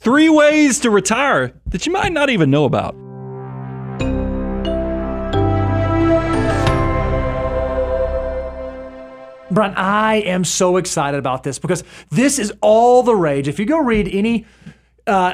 3 ways to retire that you might not even know about. Brian, I am so excited about this because this is all the rage. If you go read any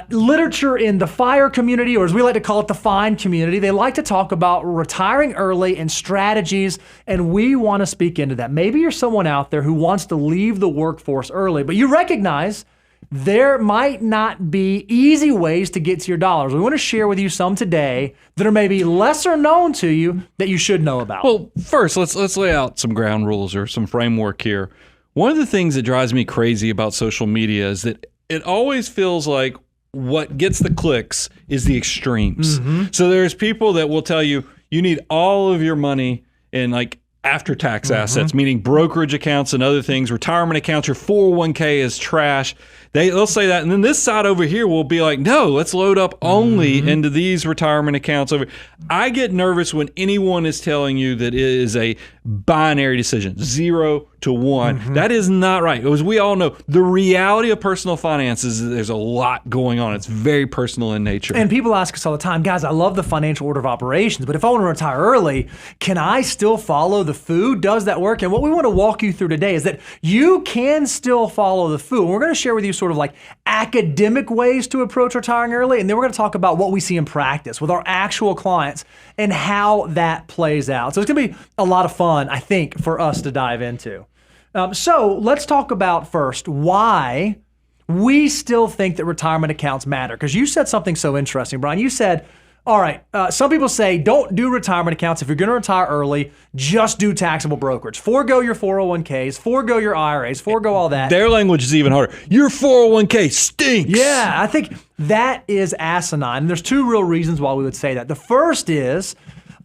literature in the FIRE community, or as we like to call it, the FINE community, they like to talk about retiring early and strategies, and we want to speak into that. Maybe you're someone out there who wants to leave the workforce early, but you recognize there might not be easy ways to get to your dollars. We want to share with you some today that are maybe lesser known to you that you should know about. Well, first, let's lay out some ground rules or some framework here. One of the things that drives me crazy about social media is that it always feels like what gets the clicks is the extremes. So there's people that will tell you need all of your money in like after-tax assets, meaning brokerage accounts and other things, retirement accounts, your 401k is trash. They'll say that, and then this side over here will be like, no, let's load up only into these retirement accounts over. I get nervous when anyone is telling you that it is a binary decision, 0 to 1. That is not right. As we all know, the reality of personal finances is there's a lot going on. It's very personal in nature. And people ask us all the time, guys, I love the financial order of operations, but if I want to retire early, can I still follow the food? Does that work? And what we want to walk you through today is that you can still follow the food. We're going to share with you sort of like academic ways to approach retiring early, and then we're going to talk about what we see in practice with our actual clients and how that plays out. So it's going to be a lot of fun, I think, for us to dive into. So let's talk about first why we still think that retirement accounts matter. Because you said something so interesting, Brian. You said, all right, some people say don't do retirement accounts. If you're going to retire early, just do taxable brokerage. Forego your 401ks, forego your IRAs, forego all that. Their language is even harder. Your 401k stinks. Yeah, I think that is asinine. And there's 2 real reasons why we would say that. The first is,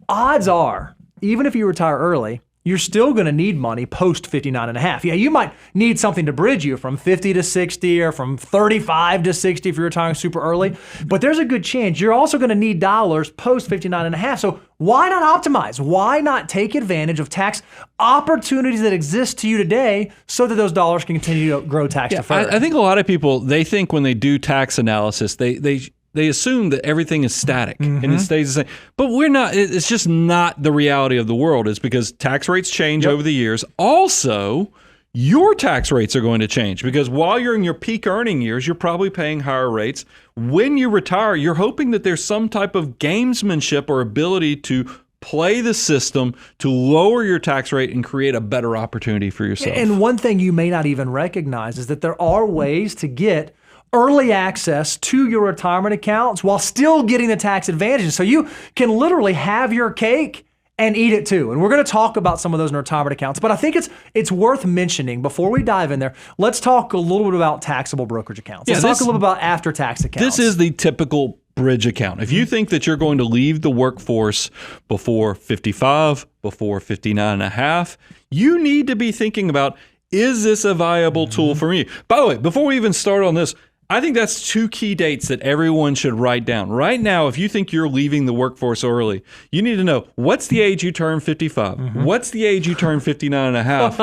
odds are, even if you retire early, you're still going to need money post 59 and a half. Yeah, you might need something to bridge you from 50 to 60 or from 35 to 60 if you're retiring super early. But there's a good chance you're also going to need dollars post 59 and a half. So why not optimize? Why not take advantage of tax opportunities that exist to you today so that those dollars can continue to grow tax deferred? I think a lot of people, they think when they do tax analysis, they assume that everything is static and it stays the same. But we're not. It's just not the reality of the world. It's because tax rates change over the years. Also, your tax rates are going to change because while you're in your peak earning years, you're probably paying higher rates. When you retire, you're hoping that there's some type of gamesmanship or ability to play the system to lower your tax rate and create a better opportunity for yourself. And one thing you may not even recognize is that there are ways to get early access to your retirement accounts while still getting the tax advantages. So you can literally have your cake and eat it too. And we're going to talk about some of those in retirement accounts. But I think it's worth mentioning before we dive in there, let's talk a little bit about taxable brokerage accounts. Let's talk a little bit about after-tax accounts. This is the typical bridge account. If you think that you're going to leave the workforce before 55, before 59 and a half, you need to be thinking about, is this a viable tool for me? By the way, before we even start on this, I think that's 2 key dates that everyone should write down. Right now, if you think you're leaving the workforce early, you need to know, what's the age you turn 55? What's the age you turn 59 and a half?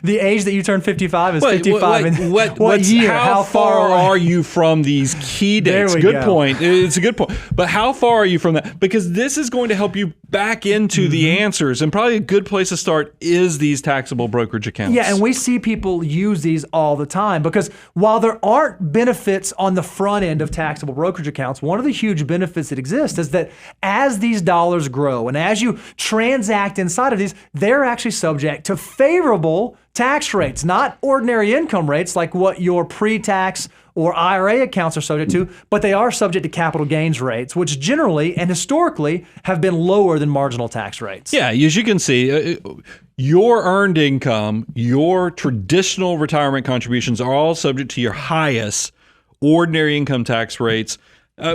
The age that you turn 55 is 55. What year? How far are you from these key dates? Good point. It's a good point. But how far are you from that? Because this is going to help you back into the answers. And probably a good place to start is these taxable brokerage accounts. Yeah, and we see people use these all the time because while there aren't benefits on the front end of taxable brokerage accounts, one of the huge benefits that exist is that as these dollars grow and as you transact inside of these, they're actually subject to favorable tax rates, not ordinary income rates like what your pre-tax or IRA accounts are subject to, but they are subject to capital gains rates, which generally and historically have been lower than marginal tax rates. Yeah, as you can see, your earned income, your traditional retirement contributions are all subject to your highest ordinary income tax rates.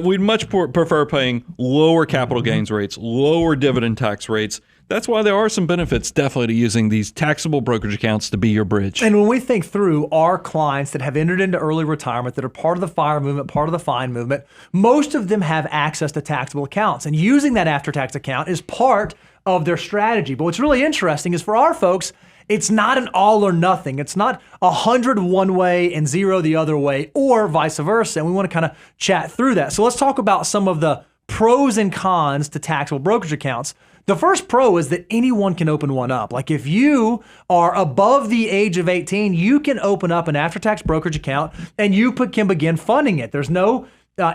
We'd much prefer paying lower capital gains rates, lower dividend tax rates. That's why there are some benefits definitely to using these taxable brokerage accounts to be your bridge. And when we think through our clients that have entered into early retirement, that are part of the FIRE movement, part of the FINE movement, most of them have access to taxable accounts. And using that after-tax account is part of their strategy. But what's really interesting is for our folks, it's not an all or nothing. It's not 100 one way and 0 the other way, or vice versa. And we want to kind of chat through that. So let's talk about some of the pros and cons to taxable brokerage accounts. The first pro is that anyone can open one up. Like if you are above the age of 18, you can open up an after-tax brokerage account and you can begin funding it. There's no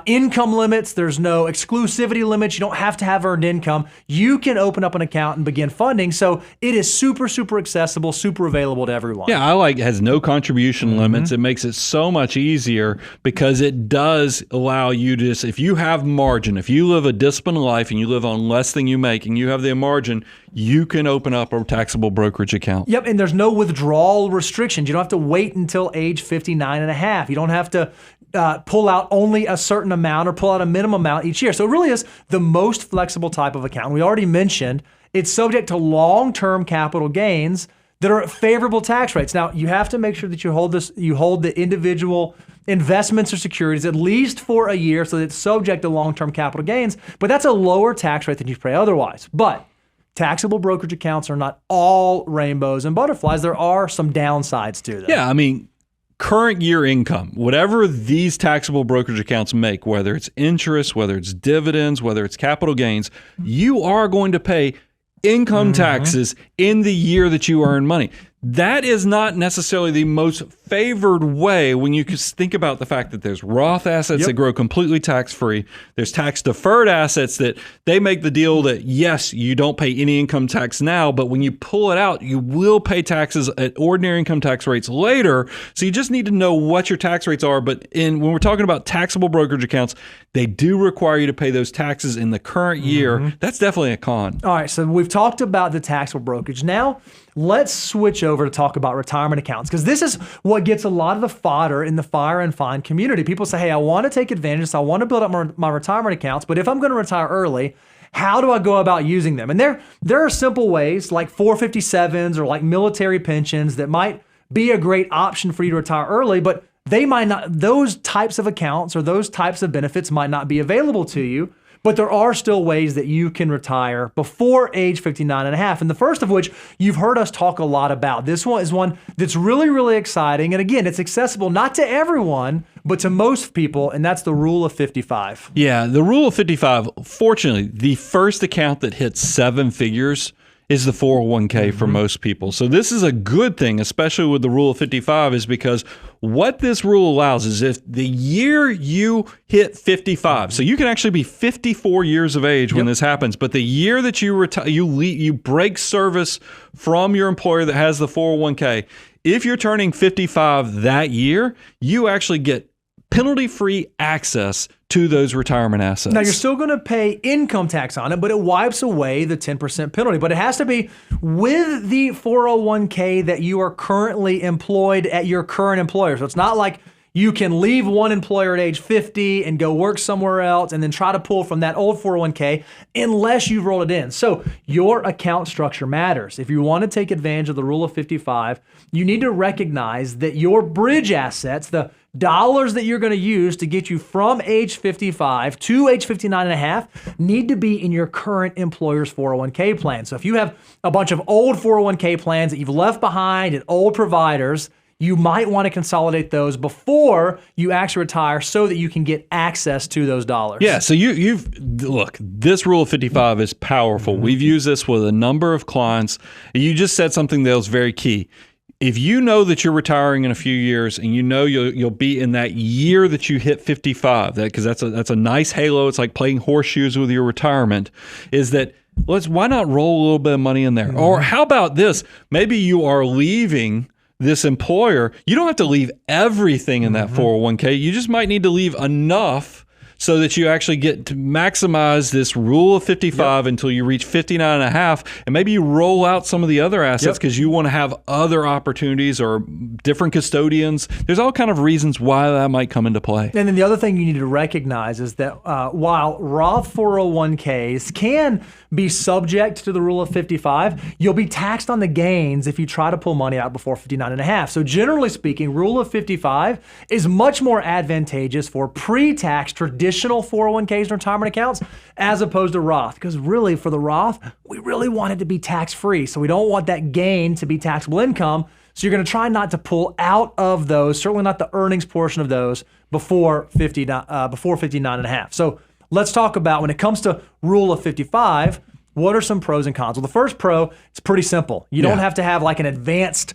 income limits. There's no exclusivity limits. You don't have to have earned income. You can open up an account and begin funding. So it is super, super accessible, super available to everyone. Yeah, I like it has no contribution limits. It makes it so much easier because it does allow you to just, if you have margin, if you live a disciplined life and you live on less than you make and you have the margin, you can open up a taxable brokerage account. Yep, and there's no withdrawal restrictions. You don't have to wait until age 59 and a half. You don't have to pull out only a certain amount or pull out a minimum amount each year. So it really is the most flexible type of account. We already mentioned it's subject to long-term capital gains that are at favorable tax rates. Now, you have to make sure that you hold the individual investments or securities at least for a year so that it's subject to long-term capital gains, but that's a lower tax rate than you pay otherwise. But taxable brokerage accounts are not all rainbows and butterflies. There are some downsides to them. Yeah, I mean, current year income, whatever these taxable brokerage accounts make, whether it's interest, whether it's dividends, whether it's capital gains, you are going to pay income taxes in the year that you earn money. That is not necessarily the most favored way when you think about the fact that there's Roth assets that grow completely tax-free. There's tax-deferred assets that they make the deal that, yes, you don't pay any income tax now, but when you pull it out, you will pay taxes at ordinary income tax rates later. So you just need to know what your tax rates are. But when we're talking about taxable brokerage accounts, they do require you to pay those taxes in the current year. That's definitely a con. All right, so we've talked about the taxable brokerage. Now, let's switch over to talk about retirement accounts, because this is what gets a lot of the fodder in the fire and find community. People say, hey, I want to take advantage of this. I want to build up my retirement accounts, but if I'm going to retire early, how do I go about using them? And there are simple ways like 457s or like military pensions that might be a great option for you to retire early, but they might not, those types of accounts or those types of benefits might not be available to you. But there are still ways that you can retire before age 59 and a half. And the first of which you've heard us talk a lot about. This one is one that's really, really exciting. And again, it's accessible not to everyone, but to most people. And that's the rule of 55. Yeah, the rule of 55, fortunately, the first account that hits 7 figures is the 401k for most people. So this is a good thing, especially with the rule of 55, is because what this rule allows is if the year you hit 55, so you can actually be 54 years of age when this happens, but the year that you retire, you break service from your employer that has the 401k, if you're turning 55 that year, you actually get penalty-free access to those retirement assets. Now, you're still going to pay income tax on it, but it wipes away the 10% penalty. But it has to be with the 401k that you are currently employed at your current employer. So it's not like you can leave one employer at age 50 and go work somewhere else and then try to pull from that old 401k unless you've rolled it in. So your account structure matters. If you want to take advantage of the rule of 55, you need to recognize that your bridge assets, the dollars that you're going to use to get you from age 55 to age 59 and a half, need to be in your current employer's 401k plan. So if you have a bunch of old 401k plans that you've left behind at old providers, you might want to consolidate those before you actually retire so that you can get access to those dollars. Yeah, so look, this rule of 55 is powerful. We've used this with a number of clients. You just said something that was very key. If you know that you're retiring in a few years and you know you'll be in that year that you hit 55, because that's a nice halo. It's like playing horseshoes with your retirement, is that why not roll a little bit of money in there? Or how about this? Maybe you are leaving this employer. You don't have to leave everything in that 401k. You just might need to leave enough so that you actually get to maximize this rule of 55 until you reach 59 and a half. And maybe you roll out some of the other assets because you want to have other opportunities or different custodians. There's all kind of reasons why that might come into play. And then the other thing you need to recognize is that while Roth 401ks can be subject to the rule of 55, you'll be taxed on the gains if you try to pull money out before 59 and a half. So generally speaking, rule of 55 is much more advantageous for pre-tax traditional traditional 401ks and retirement accounts as opposed to Roth. Because really, for the Roth, we really want it to be tax-free. So we don't want that gain to be taxable income. So you're going to try not to pull out of those, certainly not the earnings portion of those, before 59 and a half. So let's talk about, when it comes to rule of 55, what are some pros and cons? Well, the first pro, it's pretty simple. You don't have to have like an advanced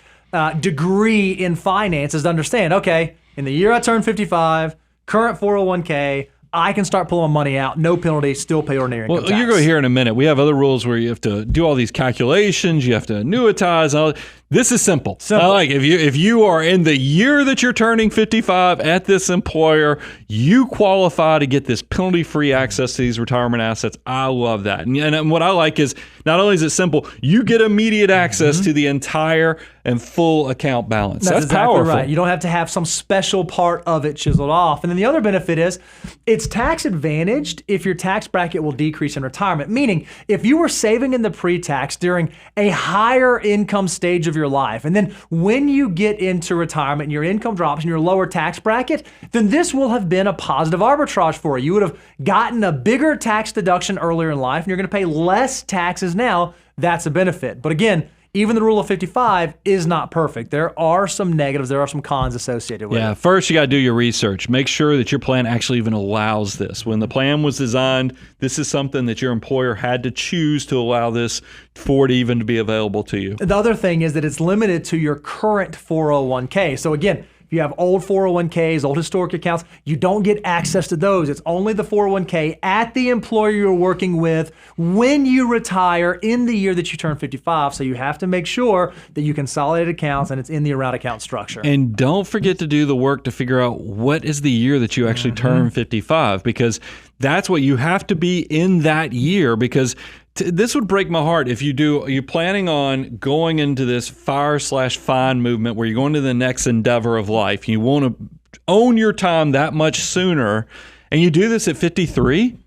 degree in finances to understand, okay, in the year I turn 55, current 401k, I can start pulling money out, no penalty, still pay ordinary income tax. You're going to hear in a minute. We have other rules where you have to do all these calculations. You have to annuitize. This is simple. I like if you are in the year that you're turning 55 at this employer, you qualify to get this penalty-free access to these retirement assets. I love that. And what I like is not only is it simple, you get immediate access to the entire and full account balance. That's exactly powerful. Right. You don't have to have some special part of it chiseled off. And then the other benefit is it's tax advantaged if your tax bracket will decrease in retirement. Meaning, if you were saving in the pre-tax during a higher income stage of your life, and then when you get into retirement and your income drops in your lower tax bracket, then this will have been a positive arbitrage for you. You would have gotten a bigger tax deduction earlier in life, and you're going to pay less taxes now. That's a benefit. But again, even the rule of 55 is not perfect. There are some negatives. There are some cons associated with it. Yeah, first you got to do your research. Make sure that your plan actually even allows this. When the plan was designed, this is something that your employer had to choose to allow this for it even to be available to you. The other thing is that it's limited to your current 401k. So again, if you have old 401ks, old historic accounts, you don't get access to those. It's only the 401k at the employer you're working with when you retire in the year that you turn 55. So you have to make sure that you consolidate accounts and it's in the around account structure. And don't forget to do the work to figure out what is the year that you actually turn 55, because that's what you have to be in that year. Because this would break my heart if you're planning on going into this fire/fine movement where you're going to the next endeavor of life. You want to own your time that much sooner, and you do this at 53.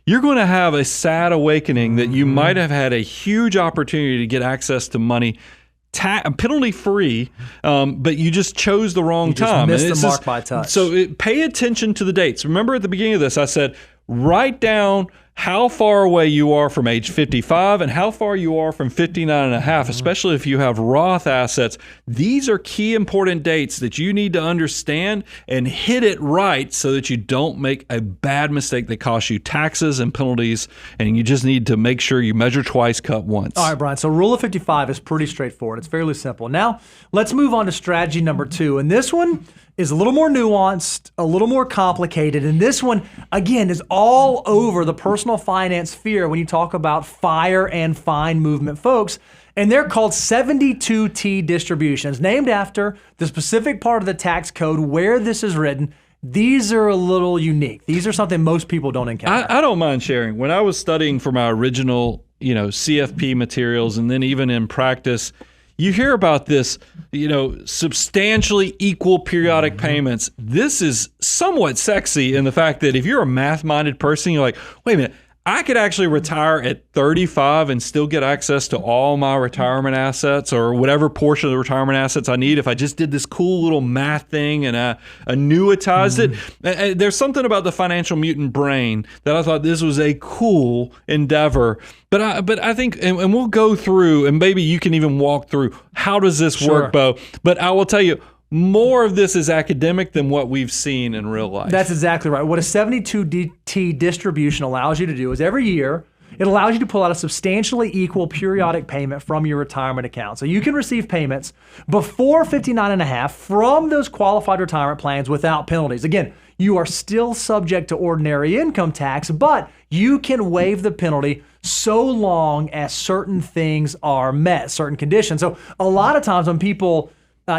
You're going to have a sad awakening that you might have had a huge opportunity to get access to money penalty free, but you just chose the wrong time. Missed the mark by touch. So pay attention to the dates. Remember at the beginning of this, I said, write down how far away you are from age 55 and how far you are from 59 and a half, especially if you have Roth assets. These are key important dates that you need to understand and hit it right so that you don't make a bad mistake that costs you taxes and penalties. And you just need to make sure you measure twice, cut once. All right, Brian. So rule of 55 is pretty straightforward. It's fairly simple. Now, let's move on to strategy number 2. And this one is a little more nuanced, a little more complicated. And this one, again, is all over the personal finance sphere when you talk about fire and fine movement folks. And they're called 72T distributions, named after the specific part of the tax code where this is written. These are a little unique. These are something most people don't encounter. I don't mind sharing. When I was studying for my original, CFP materials, and then even in practice, you hear about this, substantially equal periodic payments. This is somewhat sexy in the fact that if you're a math-minded person, you're like, wait a minute, I could actually retire at 35 and still get access to all my retirement assets or whatever portion of the retirement assets I need if I just did this cool little math thing and annuitized it. There's something about the financial mutant brain that I thought this was a cool endeavor. But I think, and we'll go through, and maybe you can even walk through, how does this work, Bo? But I will tell you, more of this is academic than what we've seen in real life. That's exactly right. What a 72T distribution allows you to do is every year, it allows you to pull out a substantially equal periodic payment from your retirement account. So you can receive payments before 59 and a half from those qualified retirement plans without penalties. Again, you are still subject to ordinary income tax, but you can waive the penalty so long as certain things are met, certain conditions. So a lot of times when people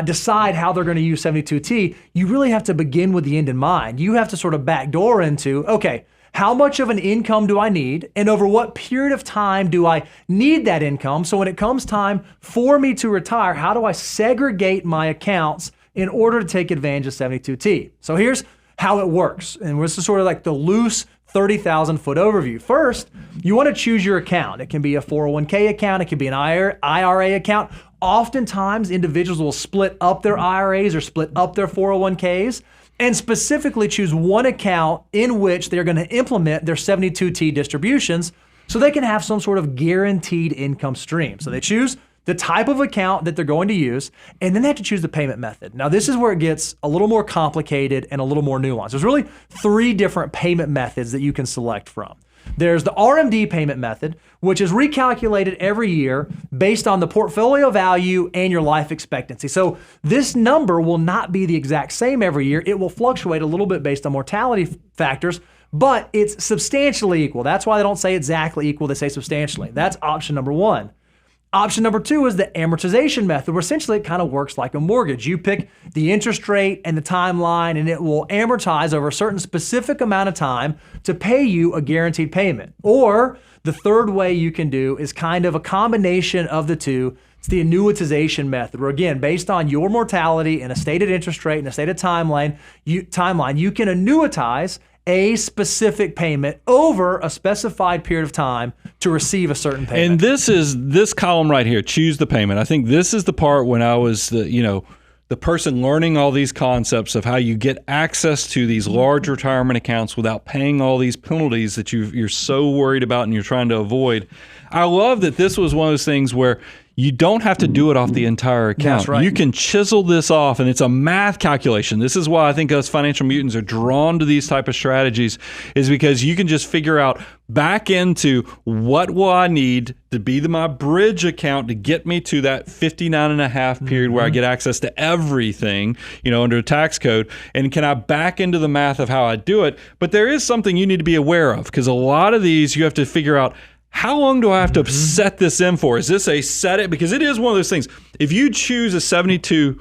decide how they're going to use 72T, you really have to begin with the end in mind. You have to sort of backdoor into, okay, how much of an income do I need? And over what period of time do I need that income? So when it comes time for me to retire, how do I segregate my accounts in order to take advantage of 72T? So here's how it works. And this is sort of like the loose 30,000 foot overview. First, you want to choose your account. It can be a 401k account. It can be an IRA account. Oftentimes, individuals will split up their IRAs or split up their 401ks. and specifically choose one account in which they're going to implement their 72T distributions so they can have some sort of guaranteed income stream. So they choose the type of account that they're going to use, and then they have to choose the payment method. Now, this is where it gets a little more complicated and a little more nuanced. There's really 3 different payment methods that you can select from. There's the RMD payment method, which is recalculated every year based on the portfolio value and your life expectancy. So this number will not be the exact same every year. It will fluctuate a little bit based on mortality factors, but it's substantially equal. That's why they don't say exactly equal, they say substantially. That's option number 1. Option number 2 is the amortization method, where essentially it kind of works like a mortgage. You pick the interest rate and the timeline, and it will amortize over a certain specific amount of time to pay you a guaranteed payment. Or the third way you can do is kind of a combination of the two. It's the annuitization method, where again, based on your mortality and a stated interest rate and a stated timeline, you can annuitize a specific payment over a specified period of time to receive a certain payment. And this is this column right here, choose the payment. I think this is the part when I was the person learning all these concepts of how you get access to these large retirement accounts without paying all these penalties that you're so worried about and you're trying to avoid. I love that this was one of those things where you don't have to do it off the entire account. That's right. You can chisel this off, and it's a math calculation. This is why I think us financial mutants are drawn to these type of strategies, is because you can just figure out back into what will I need to be my bridge account to get me to that 59.5 period where I get access to everything, under a tax code, and can I back into the math of how I do it? But there is something you need to be aware of, because a lot of these you have to figure out, how long do I have to set this in for? Is this a set it? Because it is one of those things. If you choose a 72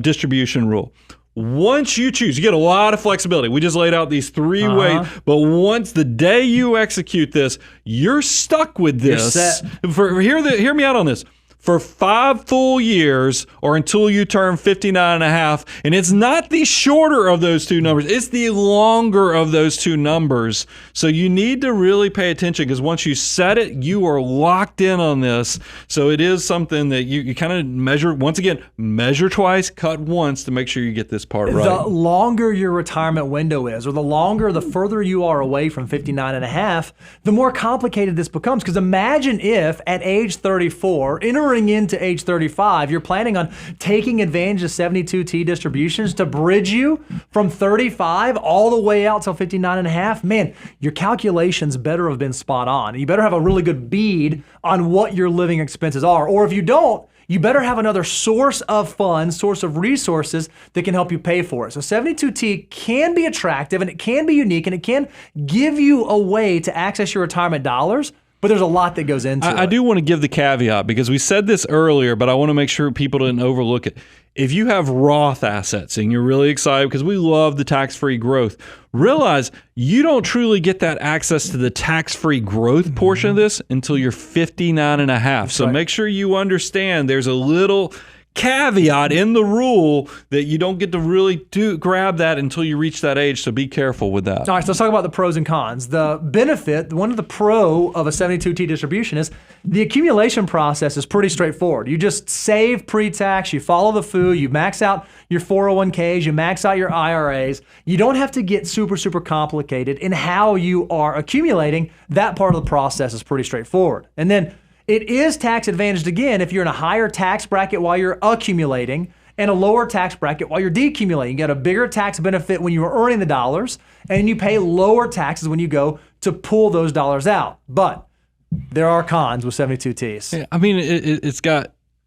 distribution rule, once you choose, you get a lot of flexibility. We just laid out these 3 ways, but once the day you execute this, you're stuck with this. You're set. Hear me out on this. For 5 full years or until you turn 59.5. And it's not the shorter of those 2 numbers, it's the longer of those 2 numbers. So you need to really pay attention, because once you set it, you are locked in on this. So it is something that you kind of measure, once again, measure twice, cut once to make sure you get this part right. The longer your retirement window is, or the further you are away from 59.5, the more complicated this becomes. Because imagine if at age 34, entering into age 35, you're planning on taking advantage of 72T distributions to bridge you from 35 all the way out till 59.5. Man, your calculations better have been spot on. You better have a really good bead on what your living expenses are. Or if you don't, you better have another source of funds, source of resources that can help you pay for it. So 72T can be attractive, and it can be unique, and it can give you a way to access your retirement dollars. But there's a lot that goes into it. I do want to give the caveat, because we said this earlier, but I want to make sure people didn't overlook it. If you have Roth assets and you're really excited because we love the tax-free growth, realize you don't truly get that access to the tax-free growth portion of this until you're 59.5. So make sure you understand there's a little caveat in the rule that you don't get to really grab that until you reach that age, so be careful with that. All right, so let's talk about the pros and cons. The benefit, one of the pro of a 72T distribution is the accumulation process is pretty straightforward. You just save pre-tax, you follow the food, you max out your 401ks, you max out your IRAs. You don't have to get super, super complicated in how you are accumulating. That part of the process is pretty straightforward. And then it is tax advantaged again if you're in a higher tax bracket while you're accumulating and a lower tax bracket while you're decumulating. You get a bigger tax benefit when you are earning the dollars, and you pay lower taxes when you go to pull those dollars out. But there are cons with 72Ts. Yeah, I mean,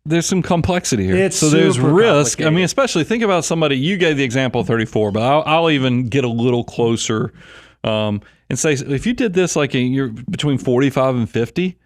there's some complexity here. So there's risk. I mean, especially think about somebody, you gave the example of 34, but I'll even get a little closer and say, if you did this like you're between 45 and 50,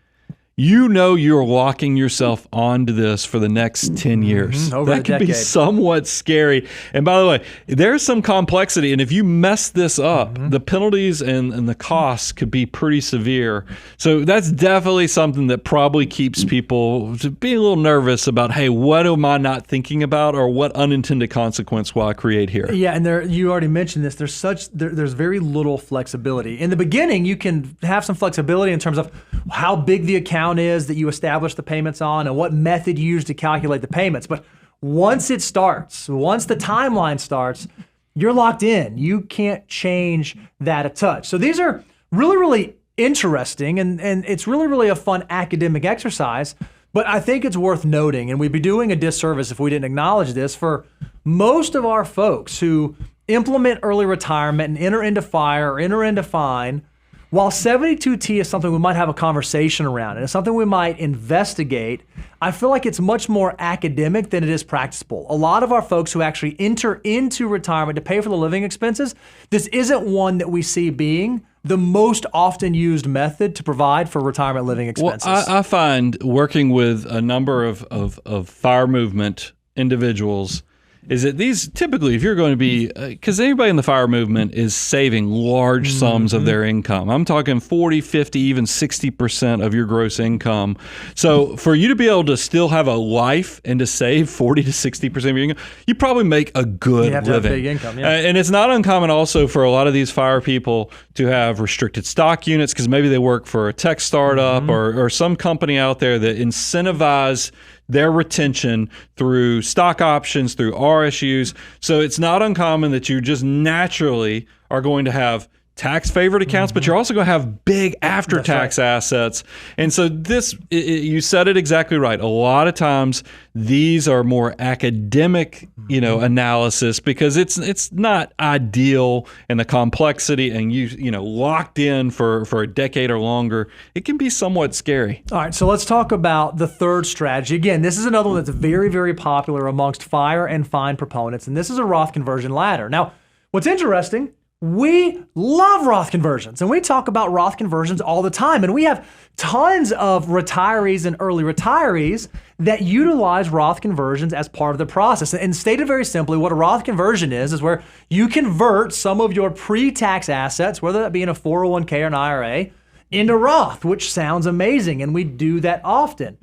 you're locking yourself onto this for the next 10 years. Over that can be somewhat scary. And by the way, there's some complexity. And if you mess this up, the penalties and the costs could be pretty severe. So that's definitely something that probably keeps people to be a little nervous about, hey, what am I not thinking about, or what unintended consequence will I create here? Yeah, and you already mentioned this. There's very little flexibility. In the beginning, you can have some flexibility in terms of how big the account is that you establish the payments on and what method you use to calculate the payments. But once the timeline starts, you're locked in. You can't change that a touch. So these are really, really interesting, and it's really, really a fun academic exercise. But I think it's worth noting, and we'd be doing a disservice if we didn't acknowledge this, for most of our folks who implement early retirement and enter into FIRE or enter into FINE, while 72T is something we might have a conversation around and it's something we might investigate, I feel like it's much more academic than it is practicable. A lot of our folks who actually enter into retirement to pay for the living expenses, this isn't one that we see being the most often used method to provide for retirement living expenses. Well, I find working with a number of FIRE movement individuals is that these typically, if you're going to be, because anybody in the FIRE movement is saving large sums of their income. I'm talking 40, 50, even 60% of your gross income. So for you to be able to still have a life and to save 40 to 60% of your income, you probably make a good You have to living. have big income, yeah. And it's not uncommon also for a lot of these FIRE people to have restricted stock units because maybe they work for a tech startup or some company out there that incentivize their retention through stock options, through RSUs. So it's not uncommon that you just naturally are going to have tax-favored accounts, but you're also going to have big after-tax assets. And so this, you said it exactly right. A lot of times these are more academic, analysis because it's not ideal and the complexity and locked in for a decade or longer. It can be somewhat scary. All right, so let's talk about the third strategy. Again, this is another one that's very, very popular amongst FIRE and FINE proponents, and this is a Roth conversion ladder. Now, what's interesting, we love Roth conversions, and we talk about Roth conversions all the time, and we have tons of retirees and early retirees that utilize Roth conversions as part of the process. And stated very simply, what a Roth conversion is where you convert some of your pre-tax assets, whether that be in a 401k or an IRA, into Roth, which sounds amazing, and we do that often.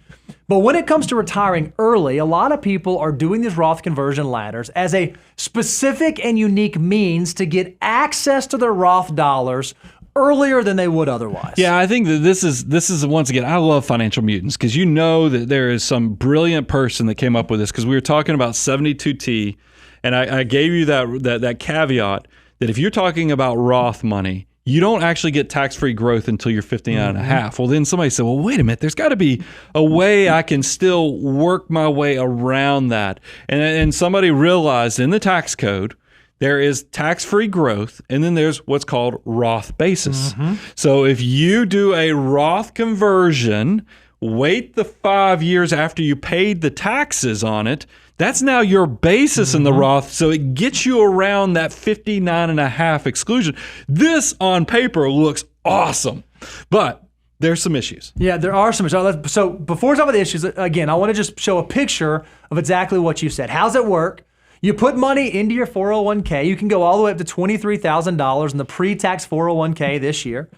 But when it comes to retiring early, a lot of people are doing these Roth conversion ladders as a specific and unique means to get access to their Roth dollars earlier than they would otherwise. Yeah, I think that this is once again, I love financial mutants because you know that there is some brilliant person that came up with this because we were talking about 72T, and I gave you that caveat that if you're talking about Roth money, you don't actually get tax-free growth until you're 59 and a half. Well, then somebody said, well, wait a minute, there's got to be a way I can still work my way around that. And somebody realized in the tax code, there is tax-free growth, and then there's what's called Roth basis. So if you do a Roth conversion, wait the 5 years after you paid the taxes on it, that's now your basis in the Roth, so it gets you around that 59 and a half exclusion. This on paper looks awesome, but there's some issues. Yeah, there are some issues. So before we talk about the issues, again, I want to just show a picture of exactly what you said. How's it work? You put money into your 401k. You can go all the way up to $23,000 in the pre-tax 401k this year.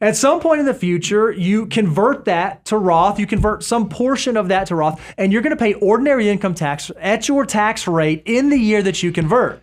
At some point in the future, you convert that to Roth. You convert some portion of that to Roth, and you're going to pay ordinary income tax at your tax rate in the year that you convert.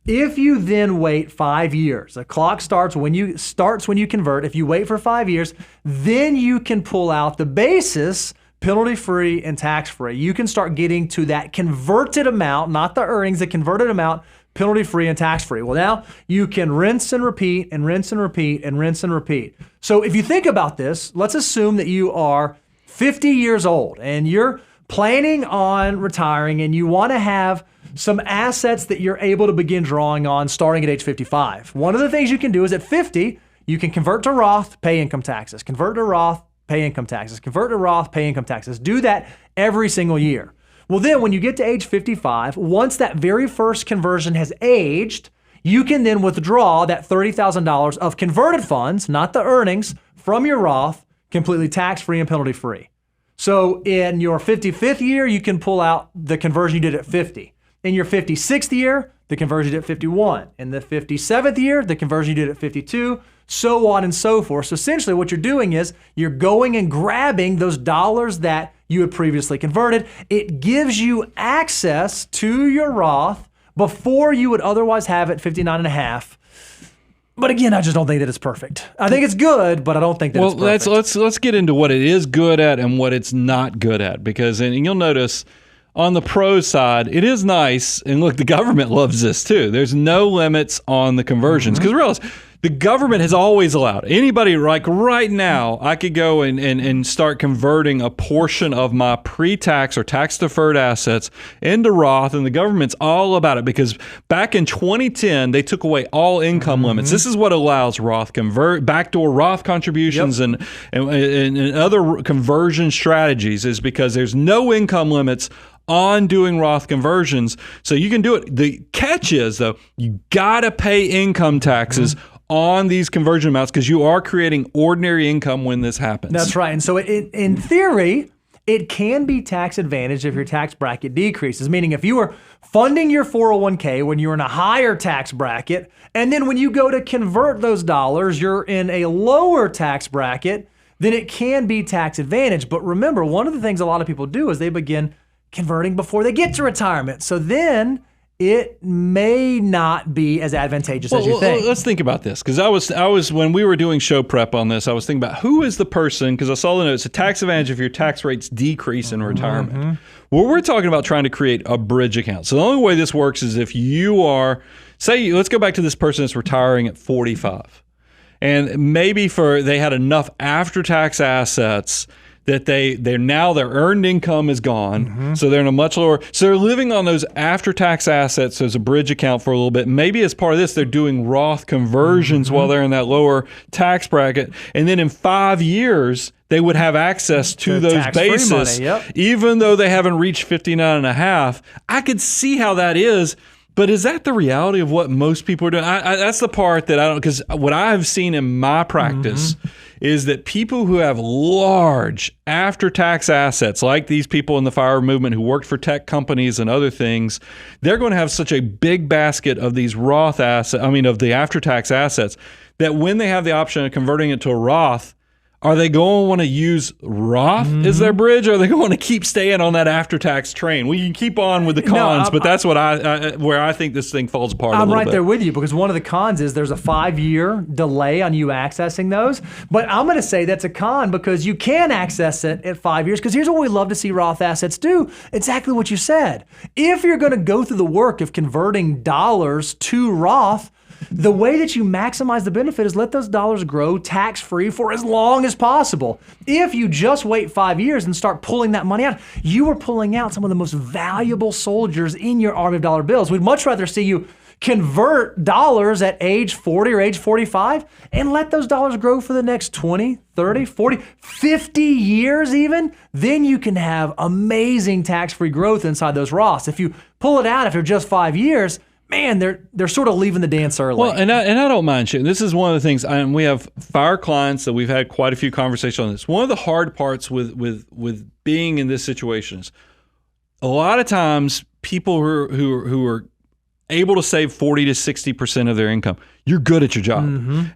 If you then wait 5 years, the clock starts when you convert. If you wait for 5 years, then you can pull out the basis, penalty-free and tax-free. You can start getting to that converted amount, not the earnings, the converted amount, penalty-free and tax-free. Well, now you can rinse and repeat and rinse and repeat and rinse and repeat. So if you think about this, let's assume that you are 50 years old and you're planning on retiring and you want to have some assets that you're able to begin drawing on starting at age 55. One of the things you can do is at 50, you can convert to Roth, pay income taxes. Convert to Roth, pay income taxes. Convert to Roth, pay income taxes. Do that every single year. Well, then when you get to age 55, once that very first conversion has aged, you can then withdraw that $30,000 of converted funds, not the earnings, from your Roth, completely tax-free and penalty-free. So in your 55th year, you can pull out the conversion you did at 50. In your 56th year, the conversion you did at 51. In the 57th year, the conversion you did at 52, so on and so forth. So essentially what you're doing is you're going and grabbing those dollars that you had previously converted. It gives you access to your Roth before you would otherwise have it 59 and a half. But again, I just don't think that it's perfect. I think it's good, but I don't think that it's perfect. Let's get into what it is good at and what it's not good at, because and you'll notice on the pro side, it is nice. And look, the government loves this too. There's no limits on the conversions. Because realize the government has always allowed anybody, like right now, I could go and start converting a portion of my pre-tax or tax-deferred assets into Roth, and the government's all about it because back in 2010, they took away all income limits. This is what allows Roth backdoor Roth contributions and other conversion strategies is because there's no income limits on doing Roth conversions. So you can do it. The catch is, though, you got to pay income taxes on these conversion amounts because you are creating ordinary income when this happens. That's right. And so in theory, it can be tax advantage if your tax bracket decreases, meaning if you were funding your 401k when you were in a higher tax bracket, and then when you go to convert those dollars, you're in a lower tax bracket, then it can be tax advantage. But remember, one of the things a lot of people do is they begin converting before they get to retirement. So then it may not be as advantageous as you think. Let's think about this, because I was when we were doing show prep on this, I was thinking about who is the person, because I saw the note, it's a tax advantage if your tax rates decrease in retirement. Well, we're talking about trying to create a bridge account. So the only way this works is if you are, let's go back to this person that's retiring at 45. And maybe they had enough after-tax assets that their earned income is gone, so they're in a much lower. So they're living on those after-tax assets as a bridge account for a little bit. Maybe as part of this, they're doing Roth conversions while they're in that lower tax bracket, and then in 5 years they would have access to those bases, even though they haven't reached 59 and a half. I could see how that is. But is that the reality of what most people are doing? That's the part that I don't, because what I've seen in my practice is that people who have large after-tax assets, like these people in the FIRE movement who worked for tech companies and other things, they're going to have such a big basket of these Roth assets, of the after-tax assets, that when they have the option of converting it to a Roth, are they going to want to use Roth as their bridge, or are they going to keep staying on that after-tax train? We can keep on with the cons, but that's what where I think this thing falls apart a little bit. I'm right there with you, because one of the cons is there's a 5-year delay on you accessing those. But I'm going to say that's a con because you can access it at 5 years, because here's what we love to see Roth assets do. Exactly what you said. If you're going to go through the work of converting dollars to Roth, the way that you maximize the benefit is let those dollars grow tax-free for as long as possible. If you just wait 5 years and start pulling that money out, you are pulling out some of the most valuable soldiers in your army of dollar bills. We'd much rather see you convert dollars at age 40 or age 45 and let those dollars grow for the next 20, 30, 40, 50 years even. Then you can have amazing tax-free growth inside those Roths. If you pull it out after just 5 years, man, they're sort of leaving the dance early. Well, and I don't mind sharing. This is one of the things, we have FIRE clients that we've had quite a few conversations on this. One of the hard parts with being in this situation is a lot of times people who are able to save 40 to 60% of their income, you're good at your job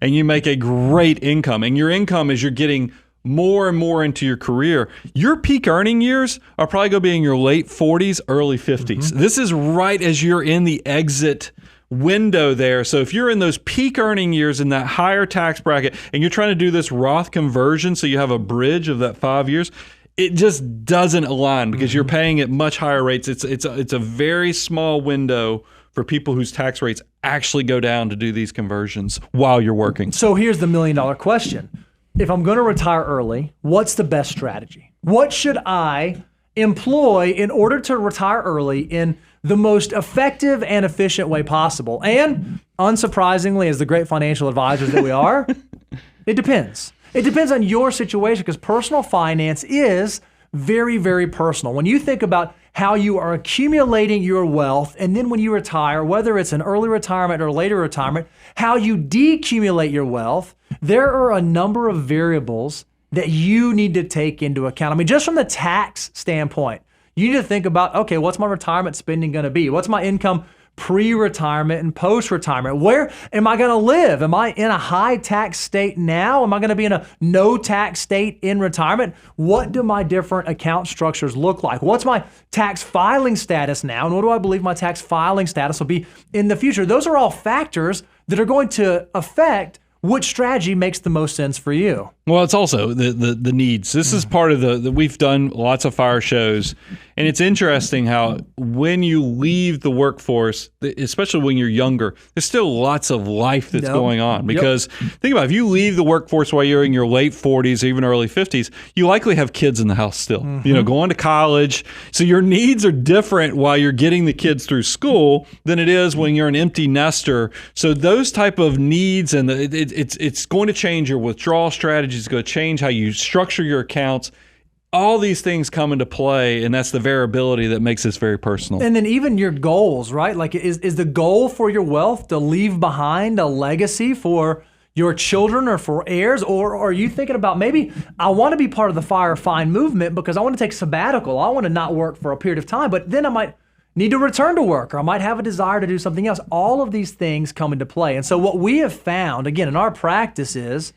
and you make a great income, and your income as you're getting more and more into your career, your peak earning years are probably going to be in your late 40s, early 50s. This is right as you're in the exit window there. So if you're in those peak earning years in that higher tax bracket and you're trying to do this Roth conversion so you have a bridge of that 5 years, it just doesn't align because you're paying at much higher rates. It's a very small window for people whose tax rates actually go down to do these conversions while you're working. So here's the $1 million question. If I'm going to retire early, what's the best strategy? What should I employ in order to retire early in the most effective and efficient way possible? And unsurprisingly, as the great financial advisors that we are, it depends. It depends on your situation, because personal finance is very, very personal. When you think about how you are accumulating your wealth, and then when you retire, whether it's an early retirement or later retirement, how you decumulate your wealth, there are a number of variables that you need to take into account. Just from the tax standpoint, you need to think about, okay, what's my retirement spending going to be? What's my income pre-retirement and post-retirement? Where am I going to live? Am I in a high tax state now? Am I going to be in a no tax state in retirement? What do my different account structures look like? What's my tax filing status now? And what do I believe my tax filing status will be in the future? Those are all factors that are going to affect which strategy makes the most sense for you? Well, it's also the needs. This is part of the we've done lots of fire shows, and it's interesting how when you leave the workforce, especially when you're younger, there's still lots of life that's going on. Because think about it, if you leave the workforce while you're in your late 40s, or even early 50s, you likely have kids in the house still. Going to college. So your needs are different while you're getting the kids through school than it is when you're an empty nester. So those type of needs, and it's going to change your withdrawal strategy. It's going to change how you structure your accounts. All these things come into play, and that's the variability that makes this very personal. And then even your goals, right? Like, is the goal for your wealth to leave behind a legacy for your children or for heirs? Or are you thinking about, maybe I want to be part of the Fire Fine movement because I want to take sabbatical. I want to not work for a period of time, but then I might need to return to work, or I might have a desire to do something else. All of these things come into play. And so what we have found, again, in our practice is,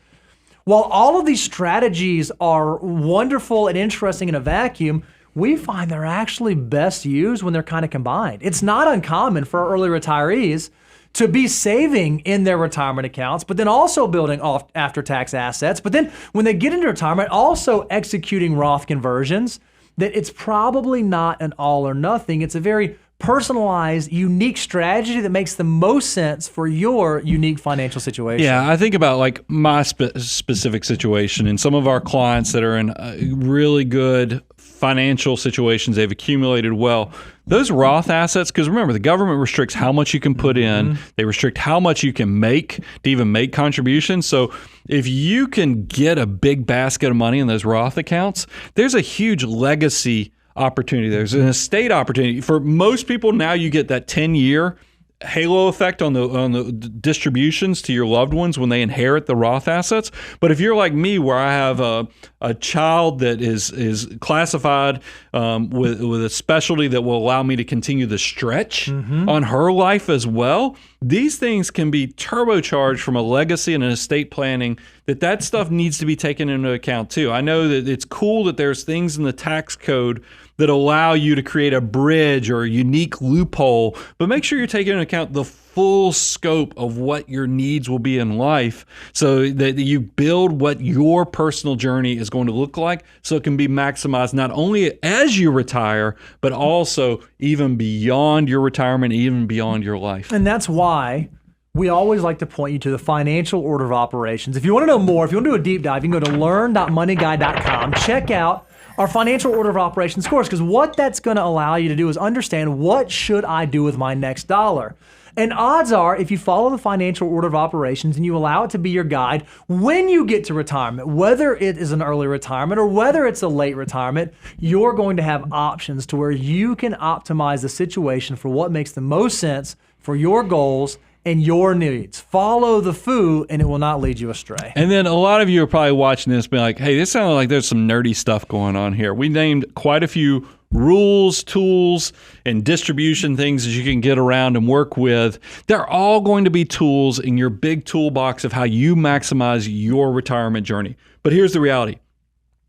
while all of these strategies are wonderful and interesting in a vacuum, we find they're actually best used when they're kind of combined. It's not uncommon for our early retirees to be saving in their retirement accounts, but then also building off after-tax assets. But then when they get into retirement, also executing Roth conversions. That it's probably not an all or nothing. It's a very personalized, unique strategy that makes the most sense for your unique financial situation. Yeah, I think about like my specific situation and some of our clients that are in really good financial situations. They've accumulated well. Those Roth assets, because remember, the government restricts how much you can put in. They restrict how much you can make to even make contributions. So if you can get a big basket of money in those Roth accounts, there's a huge legacy opportunity. There's an estate opportunity. For most people now, you get that 10-year halo effect on the distributions to your loved ones when they inherit the Roth assets. But if you're like me, where I have a child that is classified with a specialty that will allow me to continue the stretch on her life as well, these things can be turbocharged from a legacy and an estate planning. That stuff needs to be taken into account too. I know that it's cool that there's things in the tax code that allow you to create a bridge or a unique loophole, but make sure you're taking into account the full scope of what your needs will be in life so that you build what your personal journey is going to look like so it can be maximized not only as you retire, but also even beyond your retirement, even beyond your life. And that's why we always like to point you to the financial order of operations. If you want to know more, if you want to do a deep dive, you can go to learn.moneyguy.com. Check out our financial order of operations course, because what that's going to allow you to do is understand, what should I do with my next dollar? And odds are, if you follow the financial order of operations and you allow it to be your guide when you get to retirement, whether it is an early retirement or whether it's a late retirement, you're going to have options to where you can optimize the situation for what makes the most sense for your goals and your needs. Follow the FOO and it will not lead you astray. And then a lot of you are probably watching this being like, hey, this sounds like there's some nerdy stuff going on here. We named quite a few rules, tools, and distribution things that you can get around and work with. They're all going to be tools in your big toolbox of how you maximize your retirement journey. But here's the reality.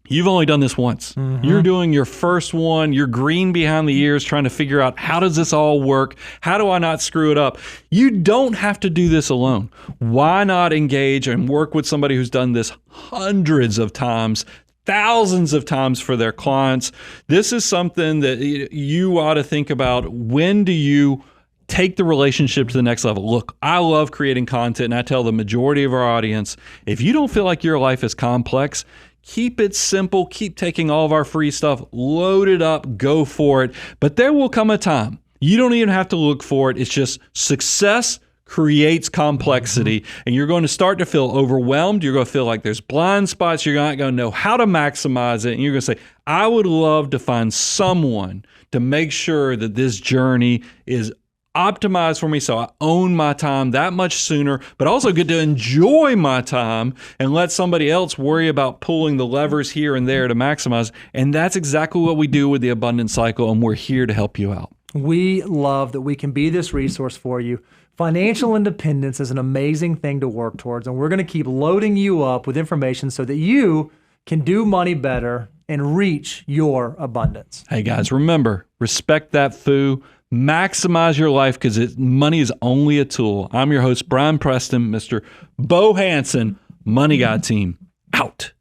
You've only done this once. You're doing your first one. You're green behind the ears trying to figure out, how does this all work? How do I not screw it up? You don't have to do this alone. Why not engage and work with somebody who's done this hundreds of times, thousands of times for their clients? This is something that you ought to think about. When do you take the relationship to the next level? Look, I love creating content, and I tell the majority of our audience, if you don't feel like your life is complex, keep it simple. Keep taking all of our free stuff, load it up, go for it. But there will come a time. You don't even have to look for it. It's just success creates complexity, and you're going to start to feel overwhelmed. You're going to feel like there's blind spots. You're not going to know how to maximize it. And you're going to say, I would love to find someone to make sure that this journey is optimized for me so I own my time that much sooner, but also get to enjoy my time and let somebody else worry about pulling the levers here and there to maximize. And that's exactly what we do with the Abundance Cycle, and we're here to help you out. We love that we can be this resource for you. Financial independence is an amazing thing to work towards, and we're going to keep loading you up with information so that you can do money better and reach your abundance. Hey guys, remember, respect that FOO. Maximize your life because money is only a tool. I'm your host, Brian Preston, Mr. Bo Hansen, Money Guy Team, out.